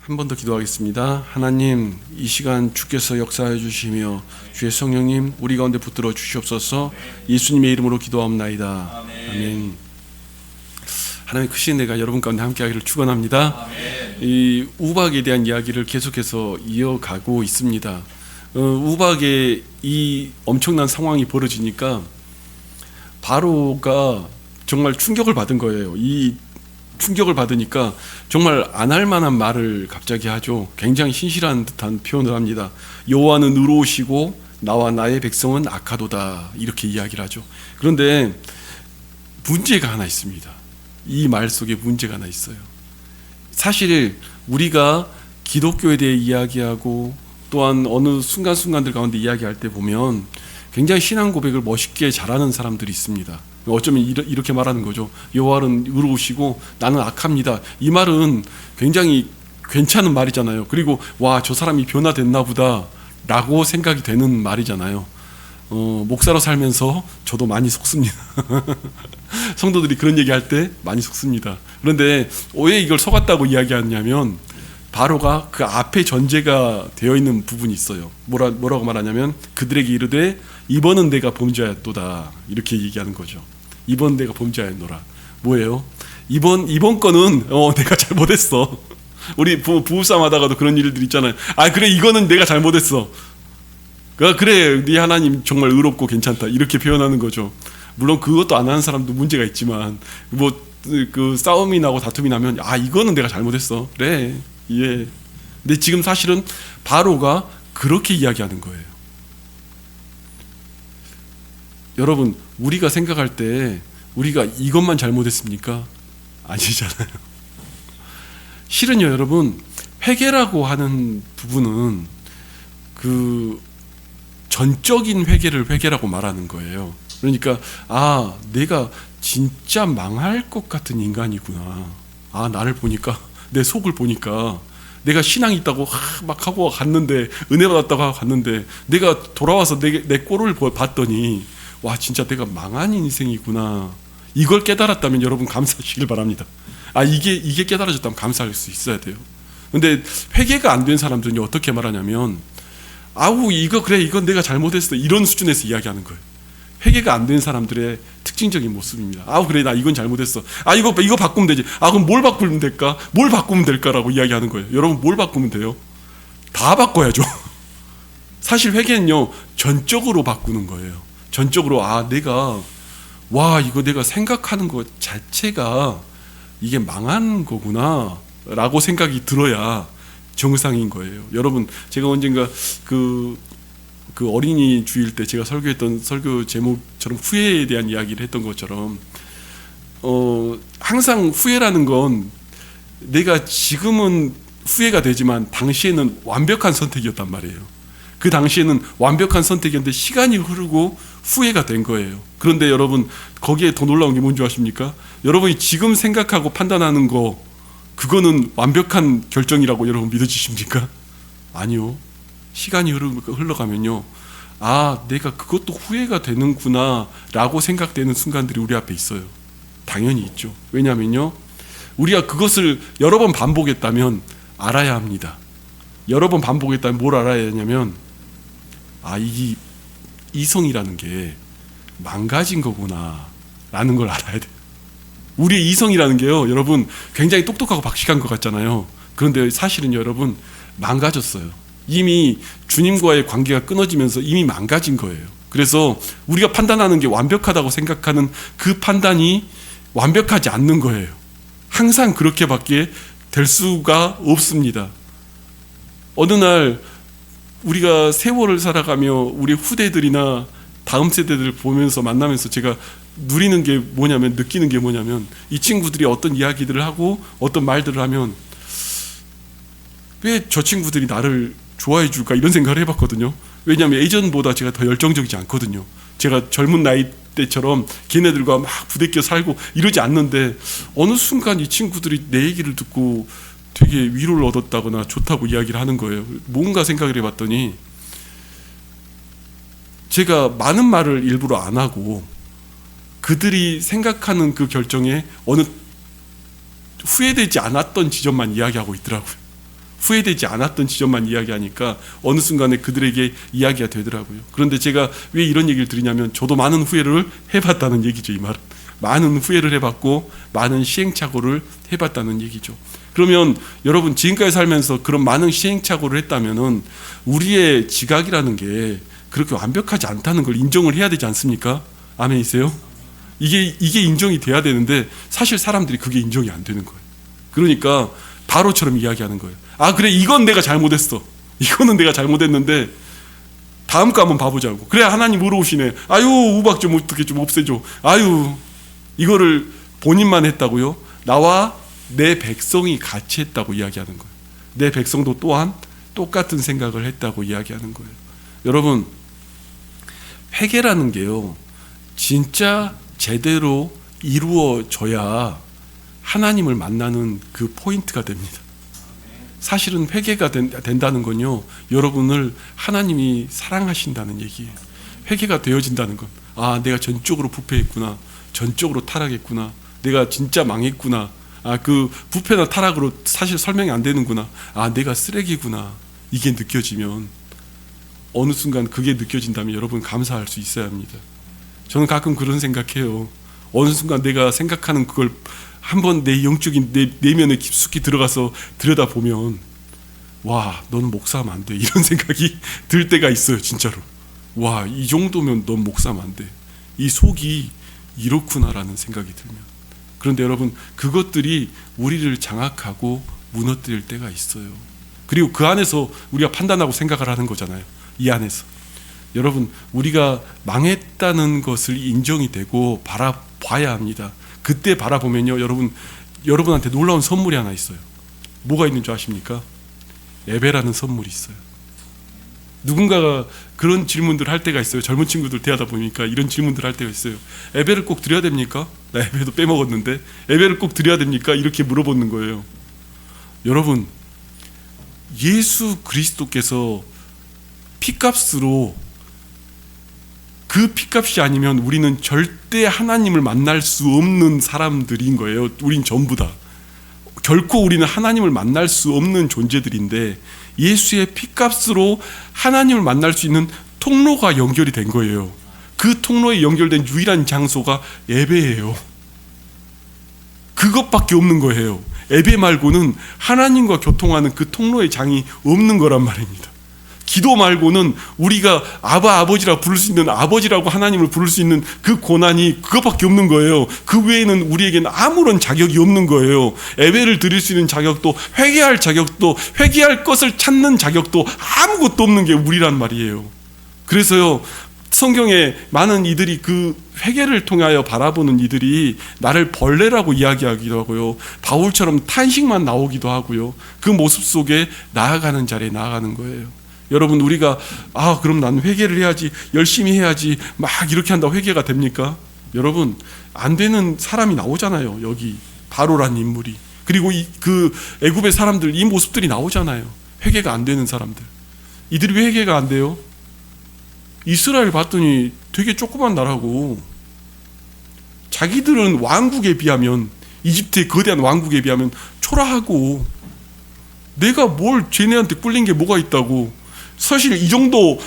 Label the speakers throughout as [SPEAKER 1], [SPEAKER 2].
[SPEAKER 1] 한 번 더 기도하겠습니다. 하나님, 이 시간 주께서 역사해 주시며 주의 성령님 우리 가운데 붙들어 주시옵소서. 예수님의 이름으로 기도하옵나이다. 아멘. 하나님의 크신 은혜가 여러분 가운데 함께하기를 축원합니다. 이 우박에 대한 이야기를 계속해서 이어가고 있습니다. 우박에 이 엄청난 상황이 벌어지니까 바로가 정말 충격을 받은 거예요. 이 충격을 받으니까 정말 안 할 만한 말을 갑자기 하죠. 굉장히 신실한 듯한 표현을 합니다. 여호와는 의로우시고 나와 나의 백성은 악하도다, 이렇게 이야기를 하죠. 그런데 문제가 하나 있습니다. 이 말 속에 문제가 하나 있어요. 사실 우리가 기독교에 대해 이야기하고 또한 어느 순간순간들 가운데 이야기할 때 보면 굉장히 신앙 고백을 멋있게 잘하는 사람들이 있습니다. 어쩌면 이렇게 말하는 거죠. 여호와는 의로우시고 나는 악합니다. 이 말은 굉장히 괜찮은 말이잖아요. 그리고 와, 저 사람이 변화됐나 보다 라고 생각이 되는 말이잖아요. 목사로 살면서 저도 많이 속습니다. 성도들이 그런 얘기할 때 많이 속습니다. 그런데 왜 이걸 속았다고 이야기하냐면 바로가 그 앞에 전제가 되어 있는 부분이 있어요. 뭐라고 말하냐면 그들에게 이르되 이번은 내가 범죄하였도다, 이렇게 얘기하는 거죠. 이번 내가 범죄하였노라. 뭐예요? 이번 건은 내가 잘못했어. 우리 부부싸움 하다가도 그런 일들 있잖아요. 아, 그래, 이거는 내가 잘못했어. 그래, 네 하나님 정말 의롭고 괜찮다, 이렇게 표현하는 거죠. 물론 그것도 안 하는 사람도 문제가 있지만 그 싸움이 나고 다툼이 나면 이거는 내가 잘못했어. 그래, 예. 근데 지금 사실은 바로가 그렇게 이야기하는 거예요. 여러분, 우리가 생각할 때 우리가 이것만 잘못했습니까? 아니잖아요. 실은요, 여러분, 회개라고 하는 부분은 그 전적인 회개라고 말하는 거예요. 그러니까 내가 진짜 망할 것 같은 인간이구나. 나를 보니까, 내 속을 보니까 내가 신앙이 있다고 막 하고 갔는데, 은혜 받았다고 하고 갔는데, 내가 돌아와서 내 꼴을 봤더니 와, 진짜 내가 망한 인생이구나. 이걸 깨달았다면 여러분 감사하시길 바랍니다. 이게 깨달아졌다면 감사할 수 있어야 돼요. 근데 회개가 안 된 사람들은 어떻게 말하냐면 이건 내가 잘못했어, 이런 수준에서 이야기하는 거예요. 회개가 안 된 사람들의 특징적인 모습입니다. 그래, 나 이건 잘못했어. 이거 바꾸면 되지. 그럼 뭘 바꾸면 될까? 뭘 바꾸면 될까라고 이야기하는 거예요. 여러분, 뭘 바꾸면 돼요? 다 바꿔야죠. 사실 회개는요, 전적으로 바꾸는 거예요. 전적으로 이거 내가 생각하는 것 자체가 이게 망한 거구나 라고 생각이 들어야 정상인 거예요. 여러분, 제가 언젠가 그 어린이 주일 때 제가 설교했던 설교 제목처럼 후회에 대한 이야기를 했던 것처럼 항상 후회라는 건 내가 지금은 후회가 되지만 당시에는 완벽한 선택이었단 말이에요. 그 당시에는 완벽한 선택이었는데 시간이 흐르고 후회가 된 거예요. 그런데 여러분, 거기에 더 놀라운 게 뭔지 아십니까? 여러분이 지금 생각하고 판단하는 거, 그거는 완벽한 결정이라고 여러분 믿어지십니까? 아니요. 시간이 흘러가면요, 내가 그것도 후회가 되는구나 라고 생각되는 순간들이 우리 앞에 있어요. 당연히 있죠. 왜냐면요, 우리가 그것을 여러 번 반복했다면 알아야 합니다. 여러 번 반복했다면 뭘 알아야 하냐면 이 이성이라는 게 망가진 거구나 라는 걸 알아야 돼요. 우리의 이성이라는 게요, 여러분, 굉장히 똑똑하고 박식한 것 같잖아요. 그런데 사실은 여러분, 망가졌어요. 이미 주님과의 관계가 끊어지면서 이미 망가진 거예요. 그래서 우리가 판단하는 게 완벽하다고 생각하는 그 판단이 완벽하지 않는 거예요. 항상 그렇게밖에 될 수가 없습니다. 어느 날 우리가 세월을 살아가며 우리 후대들이나 다음 세대들을 보면서 만나면서 제가 느끼는 게 뭐냐면 이 친구들이 어떤 이야기들을 하고 어떤 말들을 하면 왜 저 친구들이 나를 좋아해 줄까, 이런 생각을 해봤거든요. 왜냐하면 예전보다 제가 더 열정적이지 않거든요. 제가 젊은 나이 때처럼 걔네들과 막 부대껴 살고 이러지 않는데 어느 순간 이 친구들이 내 얘기를 듣고 되게 위로를 얻었다거나 좋다고 이야기를 하는 거예요. 뭔가 생각을 해봤더니 제가 많은 말을 일부러 안 하고 그들이 생각하는 그 결정에 어느 후회되지 않았던 지점만 이야기하고 있더라고요. 후회되지 않았던 지점만 이야기하니까 어느 순간에 그들에게 이야기가 되더라고요. 그런데 제가 왜 이런 얘기를 드리냐면 저도 많은 후회를 해봤다는 얘기죠. 이 말은 많은 후회를 해봤고 많은 시행착오를 해봤다는 얘기죠. 그러면 여러분 지금까지 살면서 그런 많은 시행착오를 했다면은 우리의 지각이라는 게 그렇게 완벽하지 않다는 걸 인정을 해야 되지 않습니까? 아멘이세요? 이게 인정이 돼야 되는데 사실 사람들이 그게 인정이 안 되는 거예요. 그러니까 바로처럼 이야기하는 거예요. 아 그래 이건 내가 잘못했어. 이거는 내가 잘못했는데 다음 거 한번 봐보자고. 그래 하나님 물어오시네. 아유 우박 좀 어떻게 좀 없애줘. 아유 이거를 본인만 했다고요? 나와 내 백성이 같이 했다고 이야기하는 거예요. 내 백성도 또한 똑같은 생각을 했다고 이야기하는 거예요. 여러분 회개라는 게요 진짜 제대로 이루어져야 하나님을 만나는 그 포인트가 됩니다. 사실은 회개가 된다는 건요 여러분을 하나님이 사랑하신다는 얘기예요. 회개가 되어진다는 건 아 내가 전적으로 부패했구나, 전적으로 타락했구나, 내가 진짜 망했구나, 아 그 부패나 타락으로 사실 설명이 안 되는구나, 아 내가 쓰레기구나, 이게 느껴지면 어느 순간 그게 느껴진다면 여러분 감사할 수 있어야 합니다. 저는 가끔 그런 생각해요. 어느 순간 내가 생각하는 그걸 한번 내 영적인 내면에 깊숙이 들어가서 들여다보면 와 너는 목사하면 안 돼 이런 생각이 들 때가 있어요. 진짜로 와 이 정도면 넌 목사하면 안 돼, 이 속이 이렇구나라는 생각이 들면. 그런데 여러분 그것들이 우리를 장악하고 무너뜨릴 때가 있어요. 그리고 그 안에서 우리가 판단하고 생각을 하는 거잖아요. 이 안에서 여러분 우리가 망했다는 것을 인정이 되고 바라봐야 합니다. 그때 바라보면요 여러분한테 놀라운 선물이 하나 있어요. 뭐가 있는 줄 아십니까? 예배라는 선물이 있어요. 누군가가 그런 질문들을 할 때가 있어요. 젊은 친구들 대하다 보니까 이런 질문들을 할 때가 있어요. 예배를 꼭 드려야 됩니까? 나 예배도 빼먹었는데 예배를 꼭 드려야 됩니까? 이렇게 물어보는 거예요. 여러분 예수 그리스도께서 피값으로 그 피값이 아니면 우리는 절대 하나님을 만날 수 없는 사람들인 거예요. 우린 전부 다 결코 우리는 하나님을 만날 수 없는 존재들인데 예수의 피값으로 하나님을 만날 수 있는 통로가 연결이 된 거예요. 그 통로에 연결된 유일한 장소가 예배예요. 그것밖에 없는 거예요. 예배 말고는 하나님과 교통하는 그 통로의 장이 없는 거란 말입니다. 기도 말고는 우리가 아버지라 부를 수 있는, 아버지라고 하나님을 부를 수 있는 그 고난이 그것밖에 없는 거예요. 그 외에는 우리에게는 아무런 자격이 없는 거예요. 예배를 드릴 수 있는 자격도, 회개할 자격도, 회개할 것을 찾는 자격도 아무것도 없는 게 우리란 말이에요. 그래서요 성경에 많은 이들이 그 회개를 통하여 바라보는 이들이 나를 벌레라고 이야기하기도 하고요, 바울처럼 탄식만 나오기도 하고요, 그 모습 속에 나아가는 자리에 나아가는 거예요. 여러분 우리가 그럼 난 회개를 해야지, 열심히 해야지 막 이렇게 한다고 회개가 됩니까? 여러분 안 되는 사람이 나오잖아요. 여기 바로란 인물이, 그리고 그 애굽의 사람들, 이 모습들이 나오잖아요. 회개가 안 되는 사람들. 이들이 왜 회개가 안 돼요? 이스라엘 봤더니 되게 조그만 나라고, 자기들은 왕국에 비하면, 이집트의 거대한 왕국에 비하면 초라하고, 내가 뭘 쟤네한테 꿀린 게 뭐가 있다고. 사실 이 정도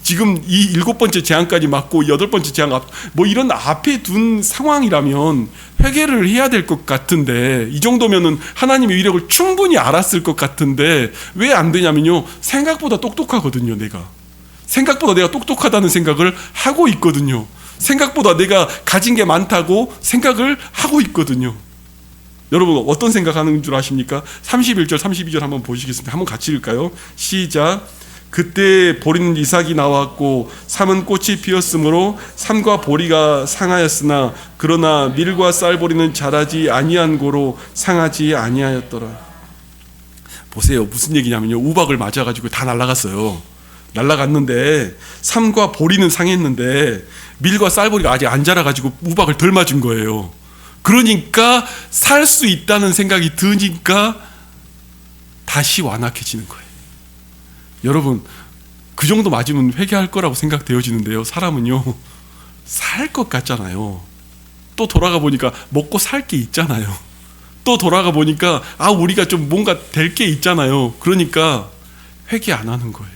[SPEAKER 1] 지금 이 7번째 재앙까지 맞고 8번째 재앙 뭐 이런 앞에 둔 상황이라면 회개를 해야 될 것 같은데, 이 정도면은 하나님의 위력을 충분히 알았을 것 같은데 왜 안 되냐면요, 생각보다 똑똑하거든요. 생각보다 내가 똑똑하다는 생각을 하고 있거든요. 생각보다 내가 가진 게 많다고 생각을 하고 있거든요. 여러분 어떤 생각하는 줄 아십니까? 31절 32절 한번 보시겠습니다. 한번 같이 읽을까요? 시작. 그때 보리는 이삭이 나왔고 삼은 꽃이 피었으므로 삼과 보리가 상하였으나 그러나 밀과 쌀보리는 자라지 아니한 고로 상하지 아니하였더라. 보세요, 무슨 얘기냐면요, 우박을 맞아가지고 다 날아갔어요. 날아갔는데 삼과 보리는 상했는데 밀과 쌀보리가 아직 안 자라가지고 우박을 덜 맞은 거예요. 그러니까 살 수 있다는 생각이 드니까 다시 완악해지는 거예요. 여러분 그 정도 맞으면 회개할 거라고 생각되어지는데요, 사람은요 살 것 같잖아요. 또 돌아가 보니까 먹고 살 게 있잖아요. 또 돌아가 보니까 우리가 좀 뭔가 될 게 있잖아요. 그러니까 회개 안 하는 거예요.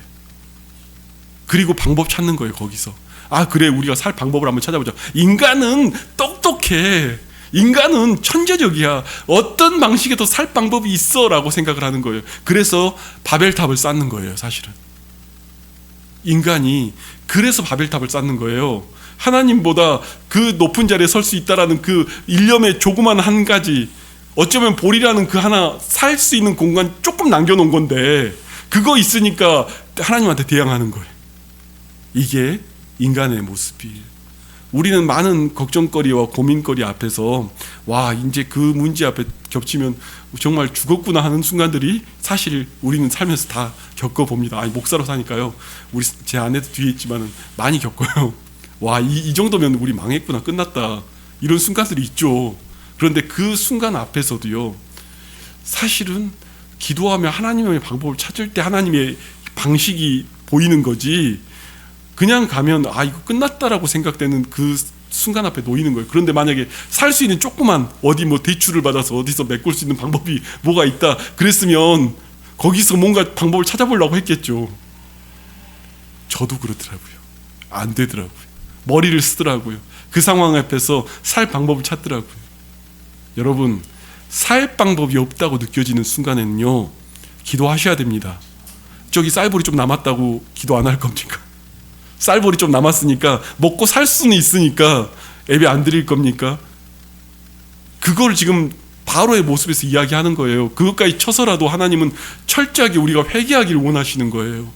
[SPEAKER 1] 그리고 방법 찾는 거예요. 거기서 그래, 우리가 살 방법을 한번 찾아보자. 인간은 똑똑해. 인간은 천재적이야. 어떤 방식에도 살 방법이 있어 라고 생각을 하는 거예요. 그래서 바벨탑을 쌓는 거예요. 사실은 인간이 그래서 바벨탑을 쌓는 거예요. 하나님보다 그 높은 자리에 설 수 있다라는 그 일념의 조그만 한 가지, 어쩌면 볼이라는 그 하나 살 수 있는 공간 조금 남겨놓은 건데, 그거 있으니까 하나님한테 대항하는 거예요. 이게 인간의 모습이에요. 우리는 많은 걱정거리와 고민거리 앞에서 이제 그 문제 앞에 겹치면 정말 죽었구나 하는 순간들이 사실 우리는 살면서 다 겪어봅니다. 목사로 사니까요. 제 아내도 뒤에 있지만 많이 겪어요. 이 정도면 우리 망했구나, 끝났다, 이런 순간들이 있죠. 그런데 그 순간 앞에서도요, 사실은 기도하며 하나님의 방법을 찾을 때 하나님의 방식이 보이는 거지, 그냥 가면 이거 끝났다라고 생각되는 그 순간 앞에 놓이는 거예요. 그런데 만약에 살 수 있는 조그만 어디 대출을 받아서 어디서 메꿀 수 있는 방법이 뭐가 있다 그랬으면 거기서 뭔가 방법을 찾아보려고 했겠죠. 저도 그렇더라고요. 안 되더라고요. 머리를 쓰더라고요. 그 상황 앞에서 살 방법을 찾더라고요. 여러분, 살 방법이 없다고 느껴지는 순간에는요, 기도하셔야 됩니다. 저기 쌀볼이 좀 남았다고 기도 안 할 겁니까? 쌀볼이 좀 남았으니까 먹고 살 수는 있으니까 예배 안 드릴 겁니까? 그걸 지금 바로의 모습에서 이야기하는 거예요. 그것까지 쳐서라도 하나님은 철저하게 우리가 회개하기를 원하시는 거예요.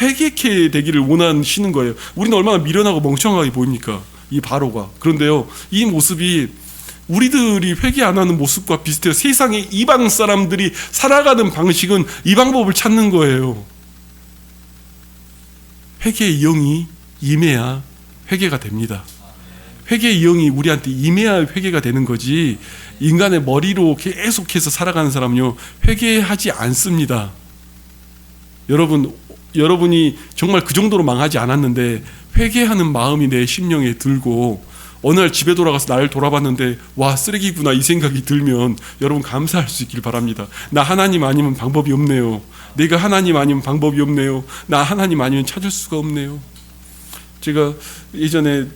[SPEAKER 1] 회개케 되기를 원하시는 거예요. 우리는 얼마나 미련하고 멍청하게 보입니까? 이 바로가. 그런데요, 이 모습이 우리들이 회개 안 하는 모습과 비슷해요. 세상의 이방 사람들이 살아가는 방식은 이 방법을 찾는 거예요. 회개의 영이 임해야 회개가 됩니다. 회개의 영이 우리한테 임해야 회개가 되는 거지, 인간의 머리로 계속해서 살아가는 사람은요, 회개하지 않습니다. 여러분이 정말 그 정도로 망하지 않았는데 회개하는 마음이 내 심령에 들고 어느 날 집에 돌아가서 나를 돌아봤는데 쓰레기구나 이 생각이 들면 여러분 감사할 수 있길 바랍니다. 나 하나님 아니면 방법이 없네요. 내가 하나님 아니면 방법이 없네요. 나 하나님 아니면 찾을 수가 없네요. 제가 예전에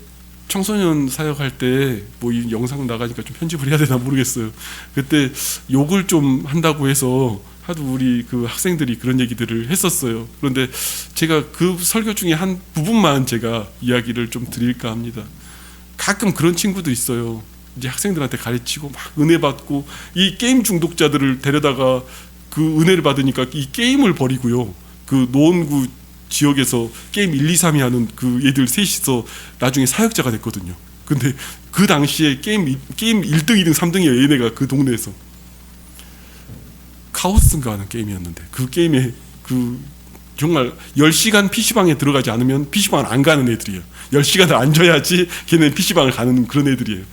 [SPEAKER 1] 청소년 사역할 때 이 영상 나가니까 좀 편집을 해야 되나 모르겠어요. 그때 욕을 좀 한다고 해서 하도 우리 그 학생들이 그런 얘기들을 했었어요. 그런데 제가 그 설교 중에 한 부분만 제가 이야기를 좀 드릴까 합니다. 가끔 그런 친구도 있어요. 이제 학생들한테 가르치고 막 은혜 받고, 이 게임 중독자들을 데려다가 그 은혜를 받으니까 이 게임을 버리고요, 그 노원구 지역에서 게임 1, 2, 3위 하는 그 애들 셋이서 나중에 사역자가 됐거든요. 근데 그 당시에 게임 1등, 2등, 3등이에요. 얘네가 그 동네에서. 카오스인가 하는 게임이었는데, 그 게임에 정말 10시간 PC방에 들어가지 않으면 PC방을 안 가는 애들이에요. 10시간을 앉아야지 걔네는 PC방을 가는 그런 애들이에요.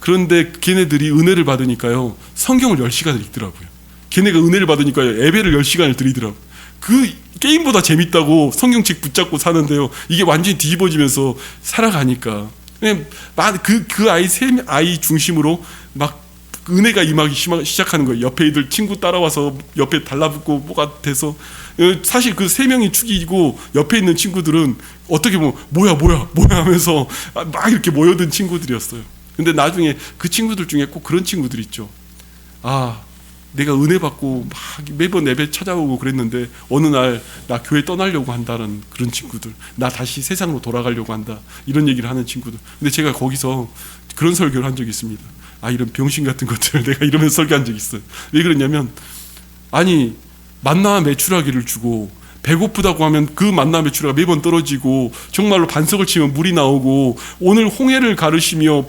[SPEAKER 1] 그런데 걔네들이 은혜를 받으니까요, 성경을 10시간을 읽더라고요. 걔네가 은혜를 받으니까 예배를 10시간을 드리더라고요. 그 게임보다 재밌다고 성경책 붙잡고 사는데요, 이게 완전히 뒤집어지면서 살아가니까 그 아이 중심으로 막 은혜가 임하기 시작하는 거예요. 옆에 애들 친구 따라와서 옆에 달라붙고 뭐가 돼서, 사실 그 3명이 축이고 옆에 있는 친구들은 어떻게 보면 뭐야 하면서 막 이렇게 모여든 친구들이었어요. 근데 나중에 그 친구들 중에 꼭 그런 친구들 있죠. 내가 은혜 받고 막 매번 예배 찾아오고 그랬는데 어느 날 나 교회 떠나려고 한다는 그런 친구들, 나 다시 세상으로 돌아가려고 한다, 이런 얘기를 하는 친구들. 근데 제가 거기서 그런 설교를 한 적이 있습니다. 이런 병신 같은 것들을 내가 이러면서 설교한 적이 있어요. 왜 그러냐면, 만나 매출하기를 주고 배고프다고 하면 그 만나 매출하가 매번 떨어지고, 정말로 반석을 치면 물이 나오고, 오늘 홍해를 가르시며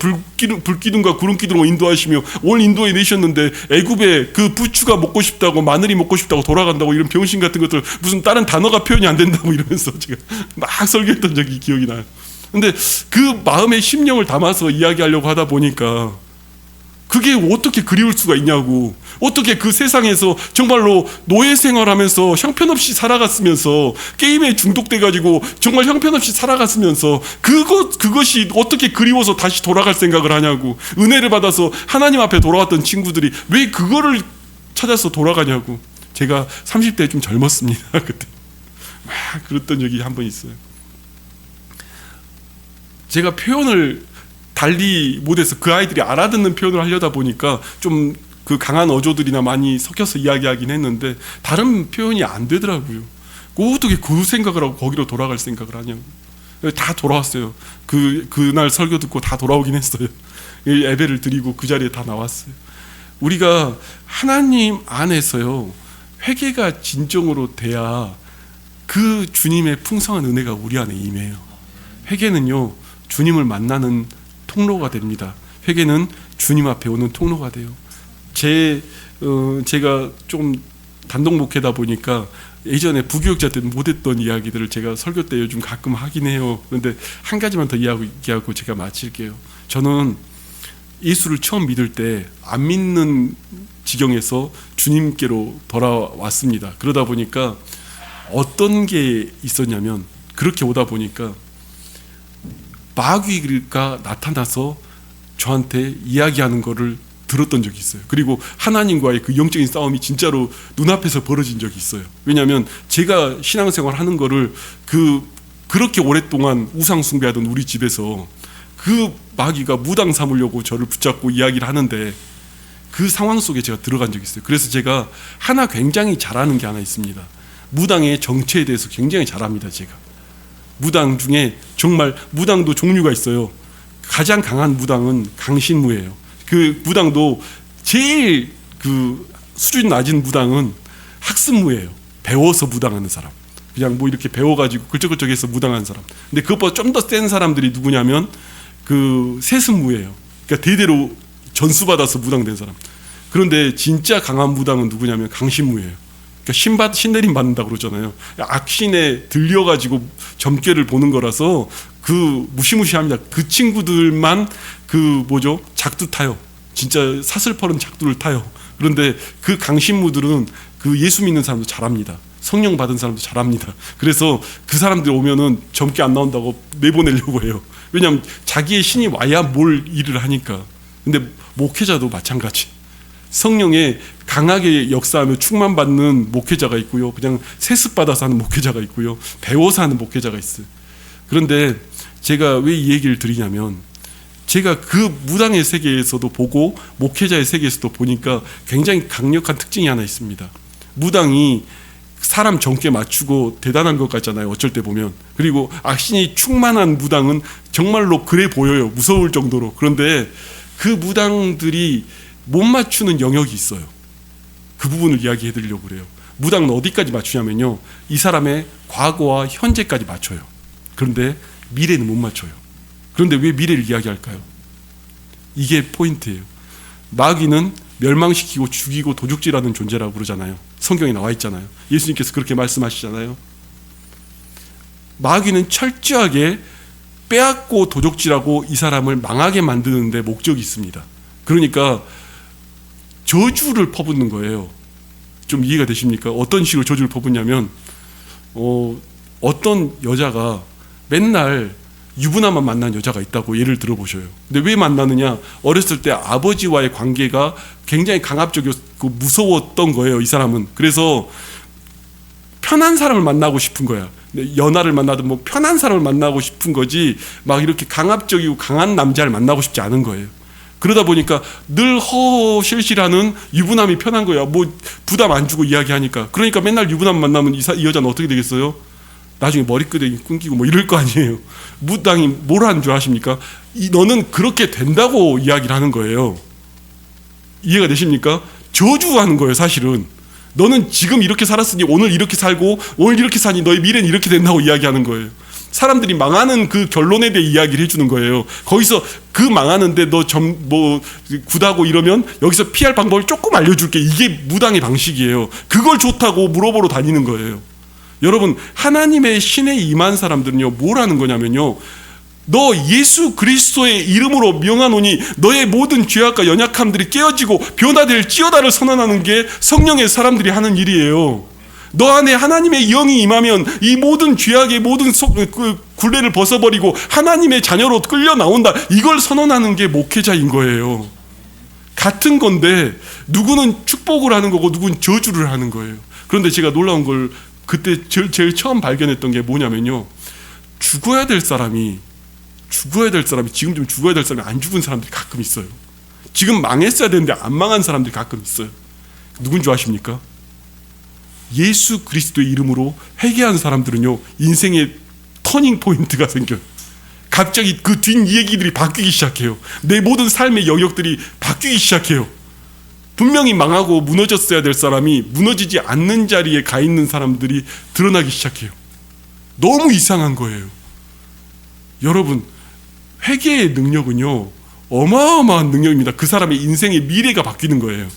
[SPEAKER 1] 불기둥과 구름기둥으로 인도하시며 오늘 인도해 내셨는데 애굽에 그 부추가 먹고 싶다고, 마늘이 먹고 싶다고 돌아간다고, 이런 병신 같은 것들 무슨 다른 단어가 표현이 안 된다고 이러면서 제가 막 설교했던 적이 기억이 나요. 근데 그 마음의 심령을 담아서 이야기하려고 하다 보니까 그게 어떻게 그리울 수가 있냐고. 어떻게 그 세상에서 정말로 노예 생활하면서 형편없이 살아갔으면서 게임에 중독돼가지고 정말 형편없이 살아갔으면서 그것이 어떻게 그리워서 다시 돌아갈 생각을 하냐고. 은혜를 받아서 하나님 앞에 돌아왔던 친구들이 왜 그거를 찾아서 돌아가냐고. 제가 30대에 좀 젊었습니다. 그때 막 그랬던 적이 한 번 있어요. 제가 표현을 달리 못해서 그 아이들이 알아듣는 표현을 하려다 보니까 좀 그 강한 어조들이나 많이 섞여서 이야기하긴 했는데 다른 표현이 안 되더라고요. 어떻게 그 생각을 하고 거기로 돌아갈 생각을 하냐고. 다 돌아왔어요. 그날 설교 듣고 다 돌아오긴 했어요. 예배를 드리고 그 자리에 다 나왔어요. 우리가 하나님 안에서요, 회개가 진정으로 돼야 그 주님의 풍성한 은혜가 우리 안에 임해요. 회개는요, 주님을 만나는 통로가 됩니다. 회개는 주님 앞에 오는 통로가 돼요. 제가 좀 단독 목회다 보니까 예전에 부교육자 때 못했던 이야기들을 제가 설교 때 요즘 가끔 하긴 해요. 그런데 한 가지만 더 이야기하고 제가 마칠게요. 저는 예수를 처음 믿을 때 안 믿는 지경에서 주님께로 돌아왔습니다. 그러다 보니까 어떤 게 있었냐면, 그렇게 오다 보니까 마귀가 나타나서 저한테 이야기하는 거를 들었던 적이 있어요. 그리고 하나님과의 그 영적인 싸움이 진짜로 눈앞에서 벌어진 적이 있어요. 왜냐하면 제가 신앙생활 하는 거를 그렇게 오랫동안 우상 숭배하던 우리 집에서 그 마귀가 무당 삼으려고 저를 붙잡고 이야기를 하는데 그 상황 속에 제가 들어간 적이 있어요. 그래서 제가 하나 굉장히 잘하는 게 하나 있습니다. 무당의 정체에 대해서 굉장히 잘합니다. 제가 무당 중에 정말 무당도 종류가 있어요. 가장 강한 무당은 강신무예요. 그 무당도 제일 그 수준 낮은 무당은 학습무예요. 배워서 무당하는 사람. 그냥 뭐 이렇게 배워가지고 글적글적해서 무당하는 사람. 근데 그것보다 좀 더 센 사람들이 누구냐면 그 세습무예요. 그러니까 대대로 전수받아서 무당된 사람. 그런데 진짜 강한 무당은 누구냐면 강신무예요. 그러니까 신내림 받는다고 그러잖아요. 악신에 들려가지고 점괘를 보는 거라서 그 무시무시합니다. 그 친구들만 작두 타요. 진짜 사슬퍼른 작두를 타요. 그런데 그 강신무들은 그 예수 믿는 사람도 잘합니다. 성령 받은 사람도 잘합니다. 그래서 그 사람들 오면은 점괘 안 나온다고 내보내려고 해요. 왜냐하면 자기의 신이 와야 뭘 일을 하니까. 근데 목회자도 마찬가지. 성령에 강하게 역사하며 충만받는 목회자가 있고요. 그냥 세습받아서 하는 목회자가 있고요. 배워서 하는 목회자가 있어요. 그런데 제가 왜 이 얘기를 드리냐면, 제가 그 무당의 세계에서도 보고 목회자의 세계에서도 보니까 굉장히 강력한 특징이 하나 있습니다. 무당이 사람 정께 맞추고 대단한 것 같잖아요. 어쩔 때 보면. 그리고 악신이 충만한 무당은 정말로 그래 보여요. 무서울 정도로. 그런데 그 무당들이 못 맞추는 영역이 있어요. 그 부분을 이야기해 드리려고 그래요. 무당은 어디까지 맞추냐면요, 이 사람의 과거와 현재까지 맞춰요. 그런데 미래는 못 맞춰요. 그런데 왜 미래를 이야기할까요? 이게 포인트예요. 마귀는 멸망시키고 죽이고 도둑질하는 존재라고 그러잖아요. 성경에 나와 있잖아요. 예수님께서 그렇게 말씀하시잖아요. 마귀는 철저하게 빼앗고 도둑질하고 이 사람을 망하게 만드는 데 목적이 있습니다. 그러니까 저주를 퍼붓는 거예요. 좀 이해가 되십니까? 어떤 식으로 저주를 퍼붓냐면, 어떤 여자가 맨날 유부남만 만난 여자가 있다고 예를 들어보셔요. 근데 왜 만나느냐? 어렸을 때 아버지와의 관계가 굉장히 강압적이었고 무서웠던 거예요, 이 사람은. 그래서 편한 사람을 만나고 싶은 거야. 연하를 만나든 뭐 편한 사람을 만나고 싶은 거지, 막 이렇게 강압적이고 강한 남자를 만나고 싶지 않은 거예요. 그러다 보니까 늘 허허실실하는 유부남이 편한 거야. 뭐 부담 안 주고 이야기하니까. 그러니까 맨날 유부남 만나면 이 여자는 어떻게 되겠어요? 나중에 머리끄댕이 끊기고 뭐 이럴 거 아니에요. 무당이 뭘 하는 줄 아십니까? 너는 그렇게 된다고 이야기를 하는 거예요. 이해가 되십니까? 저주하는 거예요, 사실은. 너는 지금 이렇게 살았으니 오늘 이렇게 살고 오늘 이렇게 사니 너의 미래는 이렇게 된다고 이야기하는 거예요. 사람들이 망하는 그 결론에 대해 이야기를 해주는 거예요. 거기서 그 망하는데 너 굿하고 이러면 여기서 피할 방법을 조금 알려줄게. 이게 무당의 방식이에요. 그걸 좋다고 물어보러 다니는 거예요. 여러분, 하나님의 신에 임한 사람들은요, 뭘 하는 거냐면요, 너 예수 그리스도의 이름으로 명하노니 너의 모든 죄악과 연약함들이 깨어지고 변화될지어다를 선언하는 게 성령의 사람들이 하는 일이에요. 너 안에 하나님의 영이 임하면 이 모든 죄악의 모든 굴레를 벗어버리고 하나님의 자녀로 끌려 나온다. 이걸 선언하는 게 목회자인 거예요. 같은 건데 누구는 축복을 하는 거고 누구는 저주를 하는 거예요. 그런데 제가 놀라운 걸 그때 제일 처음 발견했던 게 뭐냐면요, 죽어야 될 사람이 지금 좀 죽어야 될 사람이 안 죽은 사람들이 가끔 있어요. 지금 망했어야 되는데 안 망한 사람들이 가끔 있어요. 누군 줄 아십니까? 예수 그리스도의 이름으로 회개한 사람들은요, 인생의 터닝 포인트가 생겨요. 갑자기 그 뒷 얘기들이 바뀌기 시작해요. 내 모든 삶의 영역들이 바뀌기 시작해요. 분명히 망하고 무너졌어야 될 사람이 무너지지 않는 자리에 가 있는 사람들이 드러나기 시작해요. 너무 이상한 거예요. 여러분, 회개의 능력은요, 어마어마한 능력입니다. 그 사람의 인생의 미래가 바뀌는 거예요.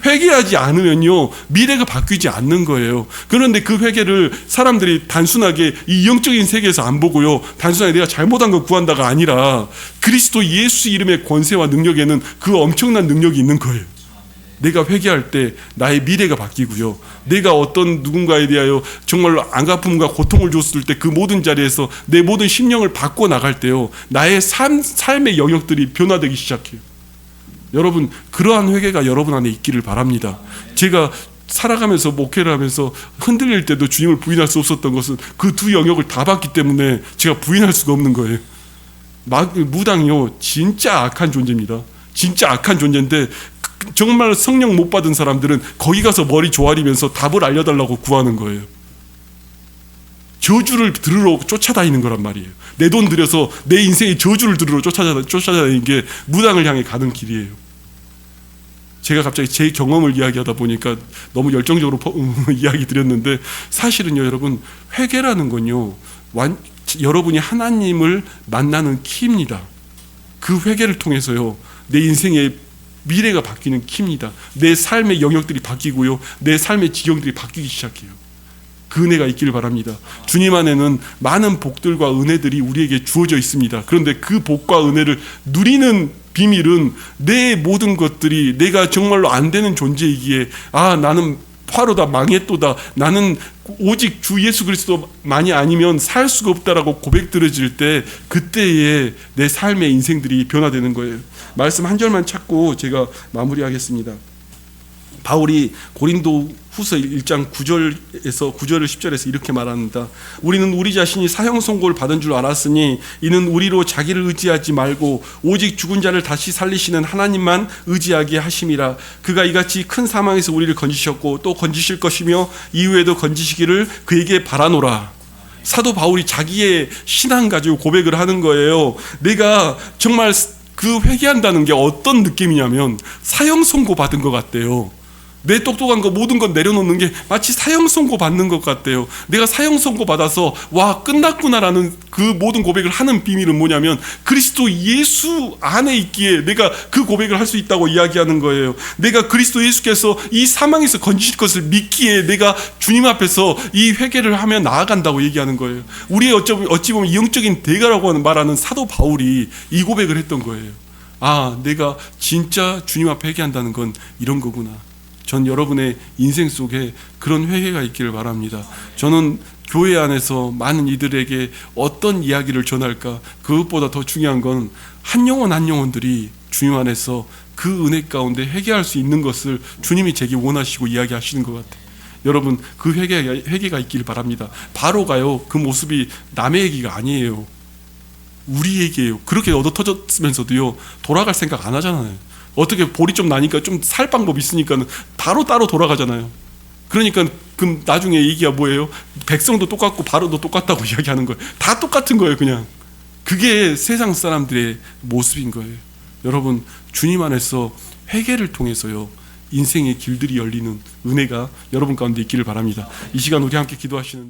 [SPEAKER 1] 회개하지 않으면요, 미래가 바뀌지 않는 거예요. 그런데 그 회개를 사람들이 단순하게 이 영적인 세계에서 안 보고요, 단순하게 내가 잘못한 거 구한다가 아니라 그리스도 예수 이름의 권세와 능력에는 그 엄청난 능력이 있는 거예요. 내가 회개할 때 나의 미래가 바뀌고요, 내가 어떤 누군가에 대하여 정말로 안갚음과 고통을 줬을 때 그 모든 자리에서 내 모든 심령을 바꿔 나갈 때요, 나의 삶의 영역들이 변화되기 시작해요. 여러분, 그러한 회개가 여러분 안에 있기를 바랍니다. 제가 살아가면서 목회를 하면서 흔들릴 때도 주님을 부인할 수 없었던 것은 그 두 영역을 다 봤기 때문에 제가 부인할 수가 없는 거예요. 무당이요, 진짜 악한 존재입니다. 진짜 악한 존재인데 정말 성령 못 받은 사람들은 거기 가서 머리 조아리면서 답을 알려달라고 구하는 거예요. 저주를 들으러 쫓아다니는 거란 말이에요. 내 돈 들여서 내 인생의 저주를 들으러 쫓아다니는 게 무당을 향해 가는 길이에요. 제가 갑자기 제 경험을 이야기하다 보니까 너무 열정적으로 이야기 드렸는데, 사실은요, 여러분, 회개라는 건요, 여러분이 하나님을 만나는 키입니다. 그 회개를 통해서요, 내 인생의 미래가 바뀌는 키입니다. 내 삶의 영역들이 바뀌고요, 내 삶의 지경들이 바뀌기 시작해요. 그 은혜가 있기를 바랍니다. 주님 안에는 많은 복들과 은혜들이 우리에게 주어져 있습니다. 그런데 그 복과 은혜를 누리는 비밀은 내 모든 것들이 내가 정말로 안 되는 존재이기에, 나는 화로다, 망했도다, 나는 오직 주 예수 그리스도만이 아니면 살 수가 없다라고 고백드려질 때, 그때에 내 삶의 인생들이 변화되는 거예요. 말씀 한 절만 찾고 제가 마무리하겠습니다. 바울이 고린도 후서 1장 9절에서 10절에서 이렇게 말합니다. 우리는 우리 자신이 사형 선고를 받은 줄 알았으니 이는 우리로 자기를 의지하지 말고 오직 죽은 자를 다시 살리시는 하나님만 의지하게 하심이라. 그가 이같이 큰 사망에서 우리를 건지셨고 또 건지실 것이며 이후에도 건지시기를 그에게 바라노라. 사도 바울이 자기의 신앙 가지고 고백을 하는 거예요. 내가 정말 그 회개한다는 게 어떤 느낌이냐면 사형 선고 받은 것 같대요. 내 똑똑한 거 모든 것 내려놓는 게 마치 사형 선고 받는 것 같대요. 내가 사형 선고 받아서 와, 끝났구나라는 그 모든 고백을 하는 비밀은 뭐냐면 그리스도 예수 안에 있기에 내가 그 고백을 할 수 있다고 이야기하는 거예요. 내가 그리스도 예수께서 이 사망에서 건지실 것을 믿기에 내가 주님 앞에서 이 회개를 하며 나아간다고 얘기하는 거예요. 우리의 어찌 보면 영적인 대가라고 말하는 사도 바울이 이 고백을 했던 거예요. 내가 진짜 주님 앞에 회개한다는 건 이런 거구나. 전 여러분의 인생 속에 그런 회개가 있기를 바랍니다. 저는 교회 안에서 많은 이들에게 어떤 이야기를 전할까, 그것보다 더 중요한 건 한 영혼 한 영혼들이 주님 안에서 그 은혜 가운데 회개할 수 있는 것을 주님이 제게 원하시고 이야기하시는 것 같아요. 여러분, 그 회개가 있기를 바랍니다. 바로가요, 그 모습이 남의 얘기가 아니에요. 우리 얘기예요. 그렇게 얻어 터졌으면서도요, 돌아갈 생각 안 하잖아요. 어떻게 볼이 좀 나니까 좀 살 방법 있으니까 바로 따로 돌아가잖아요. 그러니까 그럼 나중에 얘기가 뭐예요? 백성도 똑같고 바로도 똑같다고 이야기하는 거예요. 다 똑같은 거예요, 그냥. 그게 세상 사람들의 모습인 거예요. 여러분, 주님 안에서 회개를 통해서요, 인생의 길들이 열리는 은혜가 여러분 가운데 있기를 바랍니다. 이 시간 우리 함께 기도하시는데